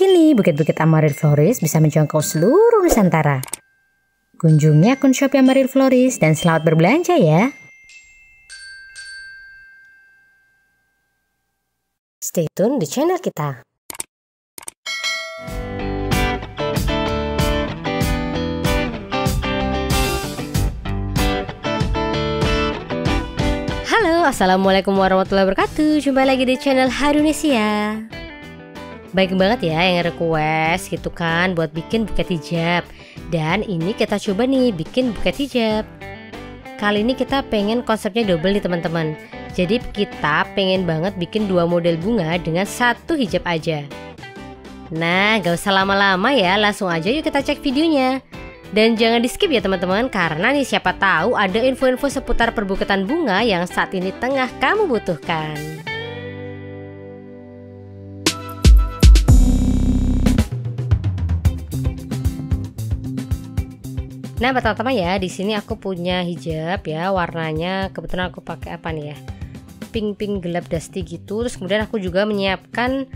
Kini bukit-bukit Amaril Florist bisa menjangkau seluruh Nusantara. Kunjungi akun Shopee Amaril Florist dan selamat berbelanja ya. Stay tune di channel kita. Halo, assalamualaikum warahmatullahi wabarakatuh. Jumpa lagi di channel Harunesia. Baik banget ya yang request gitu kan buat bikin buket hijab. Dan ini kita coba nih bikin buket hijab. Kali ini kita pengen konsepnya double nih teman-teman. Jadi kita pengen banget bikin 2 model bunga dengan 1 hijab aja. Nah gak usah lama-lama ya, langsung aja yuk kita cek videonya. Dan jangan di skip ya teman-teman, karena nih siapa tahu ada info-info seputar perbuketan bunga yang saat ini tengah kamu butuhkan. Nah pertama-tama ya, di sini aku punya hijab ya, warnanya kebetulan aku pakai apa nih ya, pink gelap dusty gitu. Terus kemudian aku juga menyiapkan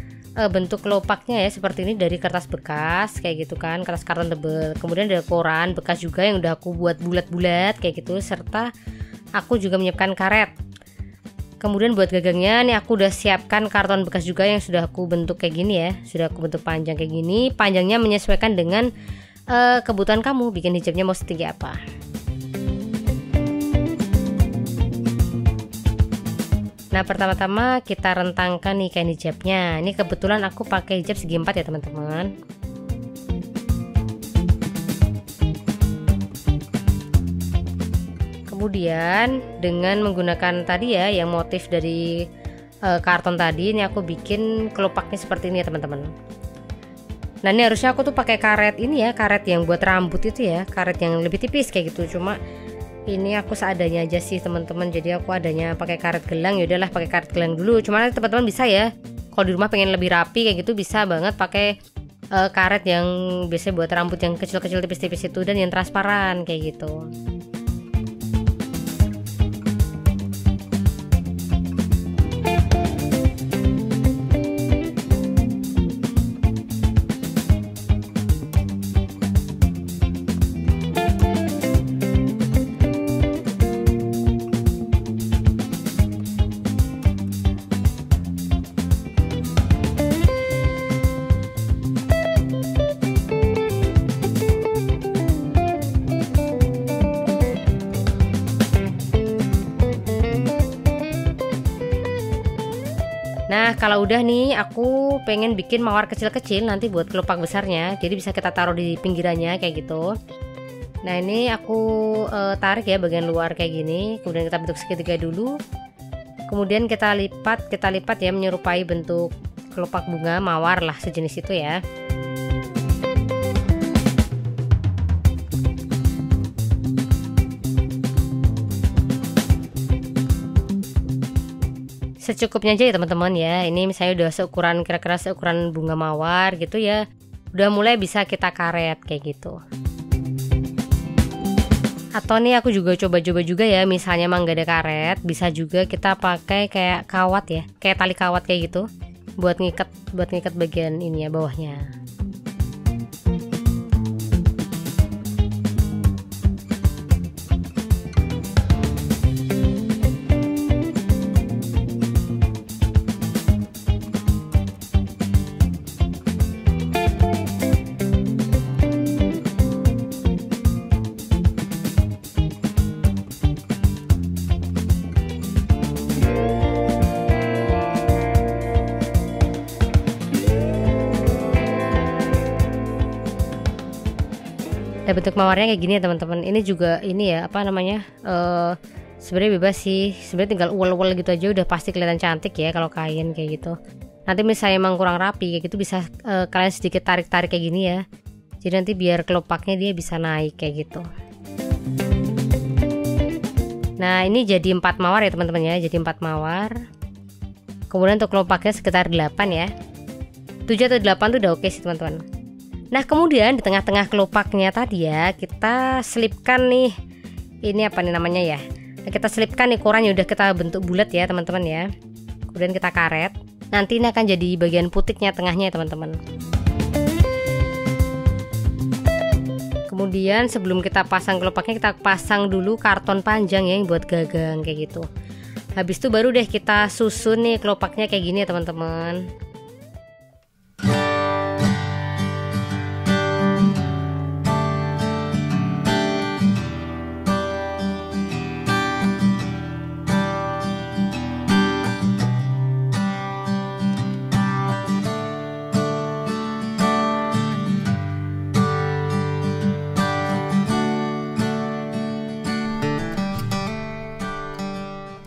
bentuk kelopaknya ya, seperti ini dari kertas bekas kayak gitu kan, kertas karton tebel. Kemudian ada koran bekas juga yang udah aku buat bulat-bulat kayak gitu, serta aku juga menyiapkan karet. Kemudian buat gagangnya nih aku udah siapkan karton bekas juga yang sudah aku bentuk kayak gini ya, sudah aku bentuk panjang kayak gini. Panjangnya menyesuaikan dengan kebutuhan kamu, bikin hijabnya mau setinggi apa. Nah pertama-tama kita rentangkan nih kain hijabnya. Ini kebetulan aku pakai hijab segi 4 ya teman-teman. Kemudian dengan menggunakan tadi ya yang motif dari karton tadi, ini aku bikin kelopaknya seperti ini ya teman-teman. Nah ini harusnya aku tuh pakai karet ini ya, karet yang buat rambut itu ya, karet yang lebih tipis kayak gitu. Cuma ini aku seadanya aja sih teman-teman, jadi aku adanya pakai karet gelang. Ya udahlah pakai karet gelang dulu. Cuma teman-teman bisa ya, kalau di rumah pengen lebih rapi kayak gitu bisa banget pakai karet yang biasanya buat rambut yang kecil-kecil tipis-tipis itu, dan yang transparan kayak gitu. Nah kalau udah nih, aku pengen bikin mawar kecil-kecil nanti buat kelopak besarnya, jadi bisa kita taruh di pinggirannya kayak gitu. Nah ini aku tarik ya bagian luar kayak gini, kemudian kita bentuk segitiga dulu, kemudian kita lipat ya menyerupai bentuk kelopak bunga mawar lah, sejenis itu ya. Secukupnya aja ya teman-teman ya. Ini misalnya udah seukuran, kira-kira seukuran bunga mawar gitu ya, udah mulai bisa kita karet kayak gitu. Atau nih aku juga coba-coba juga ya, misalnya emang gak ada karet, bisa juga kita pakai kayak kawat ya, kayak tali kawat kayak gitu, buat ngikat bagian ini ya, bawahnya. Nah bentuk mawarnya kayak gini ya teman-teman. Ini juga ini ya apa namanya, sebenarnya bebas sih, sebenarnya tinggal uel-uel gitu aja udah pasti kelihatan cantik ya kalau kain kayak gitu. Nanti misalnya emang kurang rapi kayak gitu bisa kalian sedikit tarik-tarik kayak gini ya, jadi nanti biar kelopaknya dia bisa naik kayak gitu. Nah ini jadi 4 mawar ya teman-teman ya, jadi 4 mawar. Kemudian untuk kelopaknya sekitar 8 ya, 7 atau 8 tuh udah oke sih teman-teman. Nah kemudian di tengah-tengah kelopaknya tadi ya, kita selipkan nih, ini apa nih namanya ya, nah, kita selipkan nih koran yang udah kita bentuk bulat ya teman-teman ya. Kemudian kita karet, nanti ini akan jadi bagian putiknya tengahnya ya teman-teman. Kemudian sebelum kita pasang kelopaknya, kita pasang dulu karton panjang ya yang buat gagang kayak gitu. Habis itu baru deh kita susun nih kelopaknya kayak gini ya teman-teman.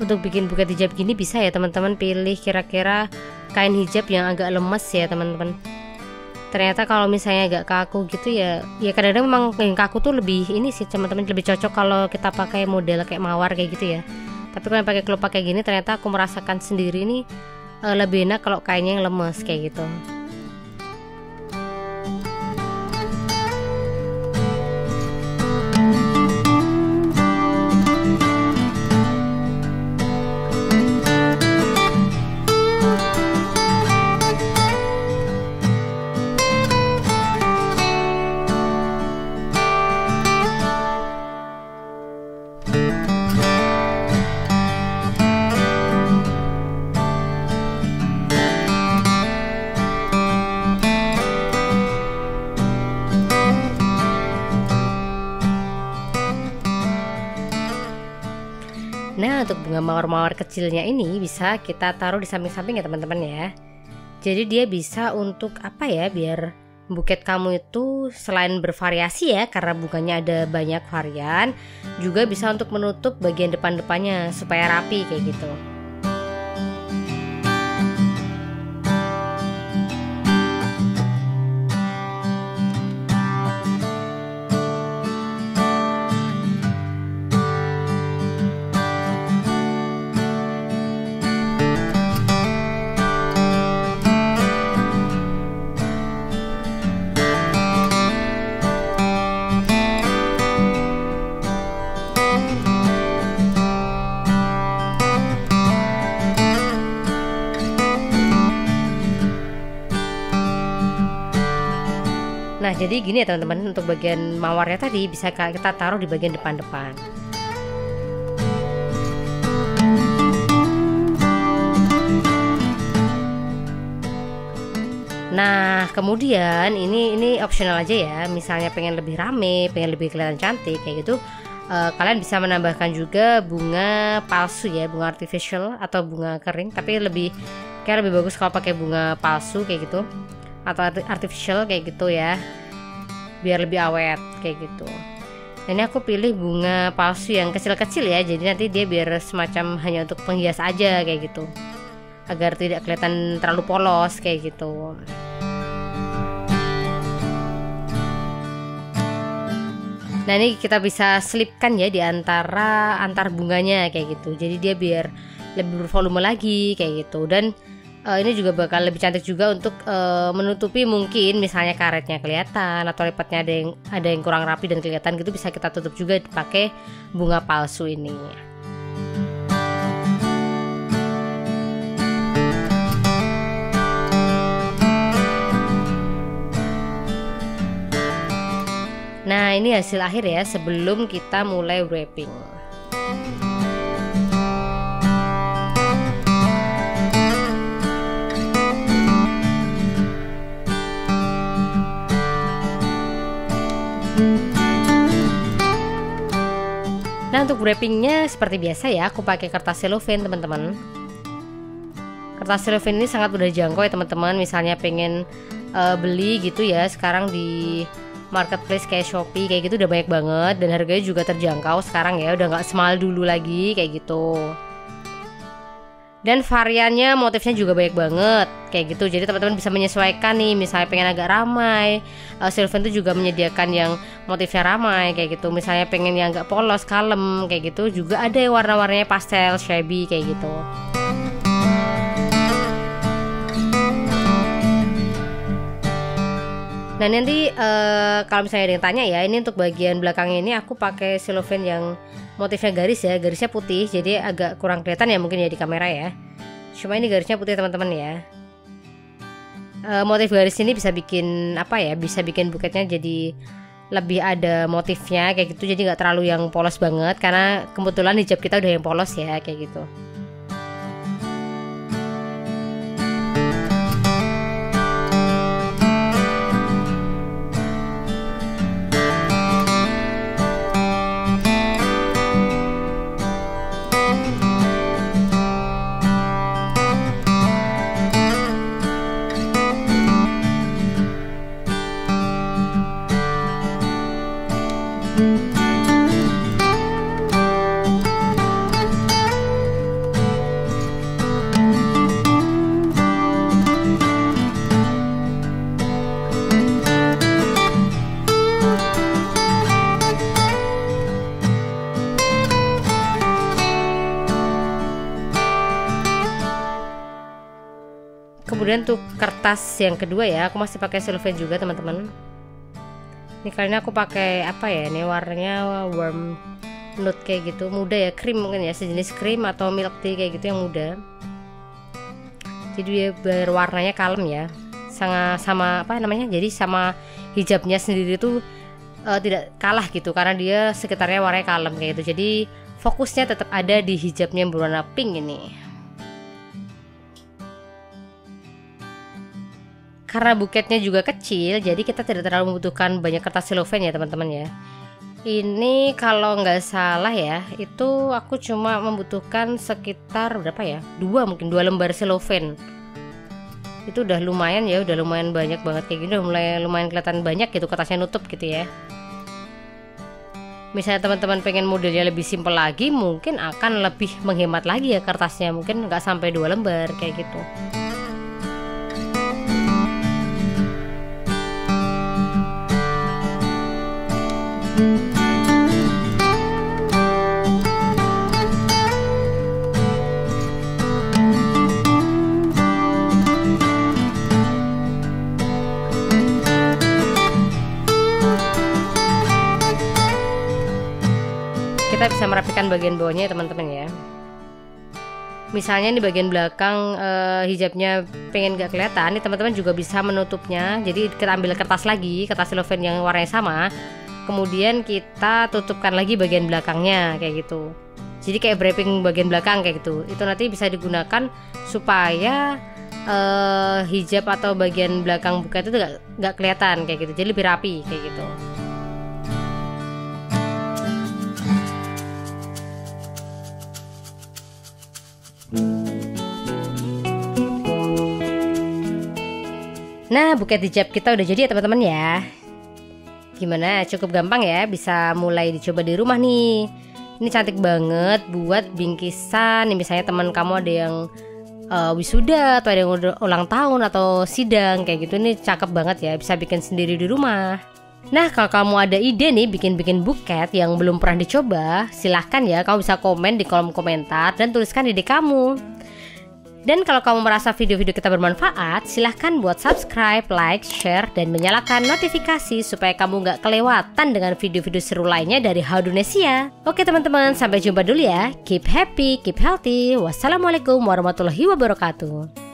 Untuk bikin buket hijab gini bisa ya teman-teman pilih kira-kira kain hijab yang agak lemes ya teman-teman. Ternyata kalau misalnya agak kaku gitu ya kadang-kadang memang yang kaku tuh lebih ini sih teman-teman, lebih cocok kalau kita pakai model kayak mawar kayak gitu ya. Tapi kalau pakai kelopak kayak gini ternyata aku merasakan sendiri nih lebih enak kalau kainnya yang lemes kayak gitu. Nah, untuk bunga mawar-mawar kecilnya ini bisa kita taruh di samping-samping ya teman-teman ya. Jadi dia bisa untuk apa ya, biar buket kamu itu selain bervariasi ya, karena bunganya ada banyak varian, juga bisa untuk menutup bagian depan-depannya supaya rapi kayak gitu. Nah, jadi gini ya teman-teman, untuk bagian mawarnya tadi bisa kita taruh di bagian depan-depan. Nah, kemudian ini optional aja ya. Misalnya pengen lebih rame, pengen lebih kelihatan cantik kayak gitu, kalian bisa menambahkan juga bunga palsu ya, bunga artificial atau bunga kering. Tapi lebih bagus kalau pakai bunga palsu kayak gitu atau artificial kayak gitu ya, biar lebih awet kayak gitu. Ini aku pilih bunga palsu yang kecil-kecil ya, jadi nanti dia biar semacam hanya untuk penghias aja kayak gitu, agar tidak kelihatan terlalu polos kayak gitu. Nah, ini kita bisa selipkan ya di antar bunganya kayak gitu, jadi dia biar lebih bervolume lagi kayak gitu. Dan ini juga bakal lebih cantik juga untuk menutupi mungkin misalnya karetnya kelihatan atau lipatnya ada yang kurang rapi dan kelihatan gitu, bisa kita tutup juga pakai bunga palsu ini. Nah, ini hasil akhir ya sebelum kita mulai wrapping. Nah, untuk wrappingnya seperti biasa ya, aku pakai kertas cellophane teman-teman. Kertas cellophane ini sangat mudah dijangkau ya teman-teman. Misalnya pengen beli gitu ya, sekarang di marketplace kayak Shopee kayak gitu udah banyak banget, dan harganya juga terjangkau sekarang ya, udah nggak semahal dulu lagi kayak gitu. Dan variannya, motifnya juga banyak banget kayak gitu, jadi teman-teman bisa menyesuaikan nih. Misalnya pengen agak ramai, cellophane itu juga menyediakan yang motifnya ramai kayak gitu. Misalnya pengen yang agak polos, kalem kayak gitu, juga ada yang warna-warnanya pastel, shabby kayak gitu. Nah, nanti kalau misalnya ada yang tanya ya, ini untuk bagian belakangnya ini aku pakai cellophane yang motifnya garis ya, garisnya putih, jadi agak kurang kelihatan ya mungkin ya di kamera ya. Cuma ini garisnya putih teman-teman ya. Motif garis ini bisa bikin apa ya, bisa bikin buketnya jadi lebih ada motifnya kayak gitu, jadi nggak terlalu yang polos banget karena kebetulan hijab kita udah yang polos ya kayak gitu. Kemudian tuh kertas yang kedua ya, aku masih pakai cellophane juga teman-teman. Ini kali ini aku pakai apa ya? Ini warnanya warm nude kayak gitu, muda ya, krim mungkin ya, sejenis krim atau milk tea kayak gitu yang muda. Jadi dia berwarnanya kalem ya, sama apa namanya? Jadi sama hijabnya sendiri tuh tidak kalah gitu, karena dia sekitarnya warnanya kalem kayak gitu. Jadi fokusnya tetap ada di hijabnya yang berwarna pink ini. Karena buketnya juga kecil, jadi kita tidak terlalu membutuhkan banyak kertas cellophane ya teman-teman ya. Ini kalau nggak salah ya, itu aku cuma membutuhkan sekitar berapa ya? Mungkin 2 lembar cellophane. Itu udah lumayan ya, udah lumayan banyak banget kayak gini, udah mulai lumayan kelihatan banyak gitu kertasnya nutup gitu ya. Misalnya teman-teman pengen modelnya lebih simpel lagi, mungkin akan lebih menghemat lagi ya kertasnya, mungkin nggak sampai 2 lembar kayak gitu. Kita bisa merapikan bagian bawahnya ya teman-teman ya. Misalnya di bagian belakang hijabnya pengen gak kelihatan, nih teman-teman juga bisa menutupnya. Jadi kita ambil kertas lagi, kertas cellophane yang warnanya sama, kemudian kita tutupkan lagi bagian belakangnya kayak gitu. Jadi kayak wrapping bagian belakang kayak gitu. Itu nanti bisa digunakan supaya hijab atau bagian belakang buka itu gak kelihatan kayak gitu. Jadi lebih rapi kayak gitu. Nah, buket hijab kita udah jadi ya teman-teman ya. Gimana? Cukup gampang ya, bisa mulai dicoba di rumah nih. Ini cantik banget buat bingkisan. Nih misalnya teman kamu ada yang wisuda atau ada yang ulang tahun atau sidang kayak gitu, nih cakep banget ya, bisa bikin sendiri di rumah. Nah, kalau kamu ada ide nih bikin buket yang belum pernah dicoba, silahkan ya, kamu bisa komen di kolom komentar dan tuliskan ide kamu. Dan kalau kamu merasa video-video kita bermanfaat, silahkan buat subscribe, like, share, dan menyalakan notifikasi supaya kamu nggak kelewatan dengan video-video seru lainnya dari Haudunesia. Oke teman-teman, sampai jumpa dulu ya. Keep happy, keep healthy. Wassalamualaikum warahmatullahi wabarakatuh.